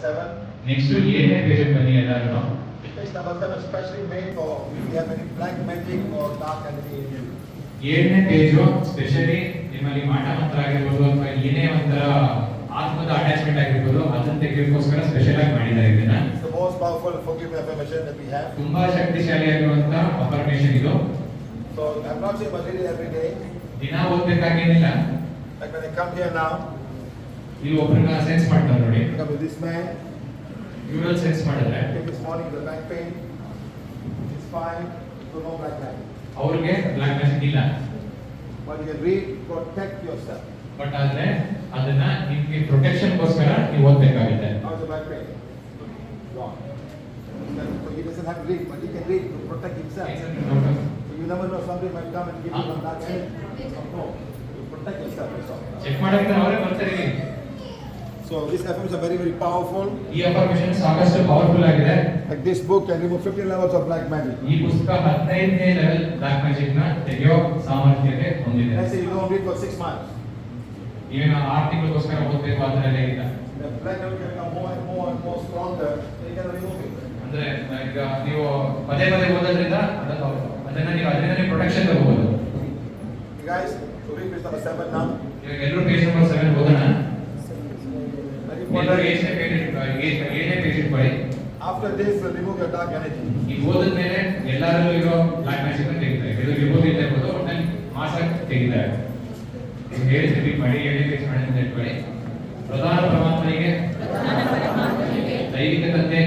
7. Next 7ನೇ page ಬನ್ನಿ ಎಲ್ಲರೂ. Page number 7 especially made for if you have any black magic or dark energy in you. 7ನೇ page specially ನಿಮ್ಮಲ್ಲಿ ಮಾಟ ಮಂತ್ರ ಆಗಿರ್ಬೋದು ಅಥವಾ ಏನೇ ಒಂಥರ ಆತ್ಮದ ಅಟ್ಯಾಚ್ಮೆಂಟ್ ಆಗಿರ್ಬೋದು ಅದನ್ನ ತೆಗೆಯೋಕ್ಕೋಸ್ಕರ ಸ್ಪೆಷಲ್ ಆಗಿ ಮಾಡಿದ್ದಾರೆ ಇದನ್ನ. It's the most powerful forgiving affirmation that we have. ತುಂಬಾ ಶಕ್ತಿಶಾಲಿಯಾಗಿರುವಂತ ಅಫರ್ಮೇಷನ್ ಇದು. So I'm not saying but read it every day. ದಿನ ಓದಬೇಕಾಗೇನಿಲ್ಲ. Like when I come here now, ನೀವು ಒಬ್ಬರನ್ನ ಸೆನ್ಸ್ ಮಾಡ್ತಾರೆ ನೋಡಿ. come with this man. Ural sense ಮಾಡಿದ್ರೆ This morning the back pain. It's fine. So no black magic. ಅವ್ರಿಗೆ black magic ಇಲ್ಲ. But you can read, protect yourself. But ಆದ್ರೆ ಅದನ್ನ ನಿಮ್ಗೆ ಪ್ರೊಟೆಕ್ಷನ್ ಗೋಸ್ಕರ ನೀವು ಓದಬೇಕಾಗುತ್ತೆ. How's the back pain? Gone. So he doesn't have to read, but he can read to protect himself. So you never know, somebody might come and give you some dark energy. No, you protect yourself. That's all. Check ಮಾಡಕ್ಕೆ ಅವರೇ ಬರ್ತಾರೆ. So these affirmations are very, very powerful. ಈ affirmation ಸಾಕಷ್ಟು powerful ಆಗಿದೆ. Like this book can remove 15 levels of black magic. ಈ ಪುಸ್ತಕ 15ನೇ level black magic ನ ತೆಗೆಯೋ ಸಾಮರ್ಥ್ಯತೆ ಹೊಂದಿದೆ. Let's say you don't read for 6 months. ಏನು 6 ತಿಂಗಳಿಗೋಸ್ಕರ ಓದಬೇಕು ಅಂತ ಇಲ್ಲ. The black magic can become more and more and more stronger. So you can remove it. ಅಂದ್ರೆ ಈಗ ನೀವು ಪದೇ ಪದೇ ಓದೋದ್ರಿಂದ ಅದನ್ನ ನೀವು ಅದರಿಂದ ನೀವು ಪ್ರೊಟೆಕ್ಷನ್ ತಗೋಬಹುದು. You guys, so read page number 7 now. ಈಗ ಎಲ್ಲರೂ ಪೇಜ್ ನಂಬರ್ 7 ಓದೋಣ. Very ಏನೇ ಪೇಜ್ ಇಟ್ಕೊಳ್ಳಿ. After this, remove your dark energy. ಈ ಓದಿದ ಮೇಲೆ ಎಲ್ಲರಲ್ಲೂ ಇರೋ ಬ್ಲಾಕ್ ಮ್ಯಾಜಿಕ್ ಅನ್ನು ತೆಗಿತಾರೆ. ಇದು ಇರ್ಬೋದು ಇಲ್ಲ ಇರ್ಬೋದು ಒಟ್ಟಲ್ಲಿ ಮಾಸ ತೆಗಿತಾರೆ. ಹೇಳಿ ರಿಪೀಟ್ ಮಾಡಿ ಏನೇ ಪೇಜ್ ಮಾಡಿ ಅಂತ ಇಟ್ಕೊಳ್ಳಿ. ಪ್ರಧಾನ ಪರಮಾತ್ಮನಿಗೆ ದೈವಿಕ ತಂದೆ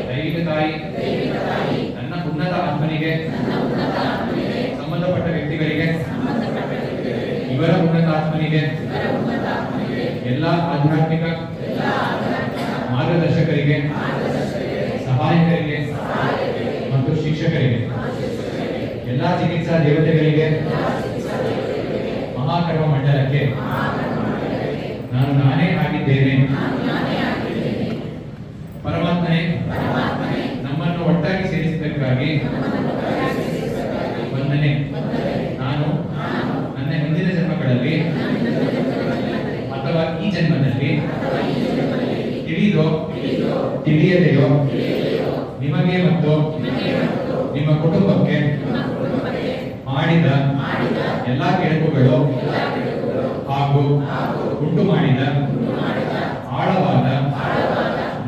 ದೈವಿಕ ತಾಯಿ ನನ್ನ ಉನ್ನತ ಆತ್ಮನಿಗೆ ಸಂಬಂಧಪಟ್ಟ ವ್ಯಕ್ತಿಗಳಿಗೆ ಇವರ ಉನ್ನತ ಆತ್ಮನಿಗೆ ಎಲ್ಲ ಆಧ್ಯಾತ್ಮಿಕ ಮಾರ್ಗದರ್ಶಕರಿಗೆ ಸಹಾಯಕರಿಗೆ ಮತ್ತು ಶಿಕ್ಷಕರಿಗೆ ಎಲ್ಲ ಚಿಕಿತ್ಸಾ ದೇವತೆಗಳಿಗೆ ಮಹಾಕರ್ಮ ಮಂಡಲಕ್ಕೆ ನಾನು ನಾನೇ ಆಗಿದ್ದೇನೆ. ಪರಮಾತ್ಮನೇ ನಮ್ಮನ್ನು ಒಟ್ಟಾಗಿ ಸೇರಿಸಿದ್ದಕ್ಕಾಗಿ ವಂದನೆ. ನಾನು ನನ್ನ ಹಿಂದಿನ ಜನ್ಮಗಳಲ್ಲಿ ಅಥವಾ ಈ ಜನ್ಮದಲ್ಲಿ ತಿಳಿದೋ ತಿಳಿಯದೆಯೋ ನಿಮಗೆ ಮತ್ತು ನಿಮ್ಮ ಕುಟುಂಬಕ್ಕೆ ಮಾಡಿದ ಎಲ್ಲ ಕೆಡುಕುಗಳು ಹಾಗೂ ಉಂಟು ಮಾಡಿದ ಆಳವಾದ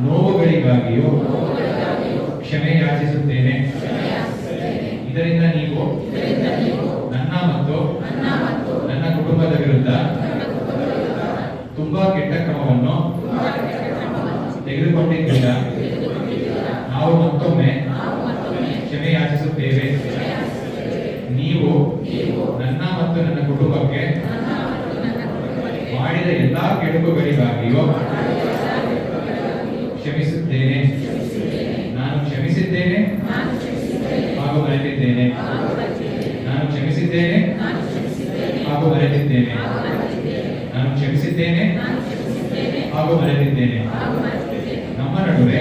ನೋವುಗಳಿಗಾಗಿಯೂ ಕ್ಷಮೆ ಯಾಚಿಸುತ್ತೇನೆ. ಇದರಿಂದ ನೀವು ನನ್ನ ಮತ್ತು ನನ್ನ ಕುಟುಂಬದ ವಿರುದ್ಧ ತುಂಬಾ ಕೆಟ್ಟ ಕ್ರಮವನ್ನು ತೆಗೆದುಕೊಂಡಿದ್ದೀರಾ. ನಾವು ಮತ್ತೊಮ್ಮೆ ಕ್ಷಮೆ ಯಾಚಿಸುತ್ತೇವೆ. ನೀವು ನನ್ನ ಮತ್ತು ನನ್ನ ಕುಟುಂಬಕ್ಕೆ ಮಾಡಿದ ಎಲ್ಲಾ ಕೆಡುಕುಗಳಿಗಾಗಿಯೂ ಕ್ಷಮಿಸುತ್ತೇನೆ. ನಾನು ಕ್ಷಮಿಸಿದ್ದೇನೆ ಹಾಗೂ ಮರೆತಿದ್ದೇನೆ. ನಾನು ಕ್ಷಮಿಸಿದ್ದೇನೆ ಹಾಗೂ ಮರೆತಿದ್ದೇನೆ. ನಾನು ಕ್ಷಮಿಸಿದ್ದೇನೆ ಹಾಗೂ ಮರೆತಿದ್ದೇನೆ. ನಮ್ಮ ನಡುವೆ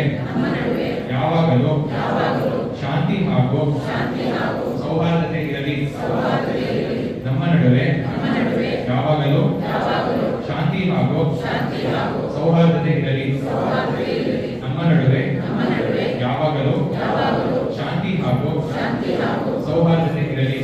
ಯಾವಾಗಲೂ ಶಾಂತಿ ಹಾಗೂ ಸೌಹಾರ್ದತೆ ಇರಲಿ. ನಮ್ಮ ನಡುವೆ ಯಾವಾಗಲೂ ಶಾಂತಿ ಹಾಗೂ ಸೌಹಾರ್ದತೆ ಇರಲಿ. ನಮ್ಮ ನಡುವೆ ಯಾವಾಗಲೂ ಶಾಂತಿ ಹಾಗೂ ಸೌಹಾರ್ದತೆ ಇರಲಿ.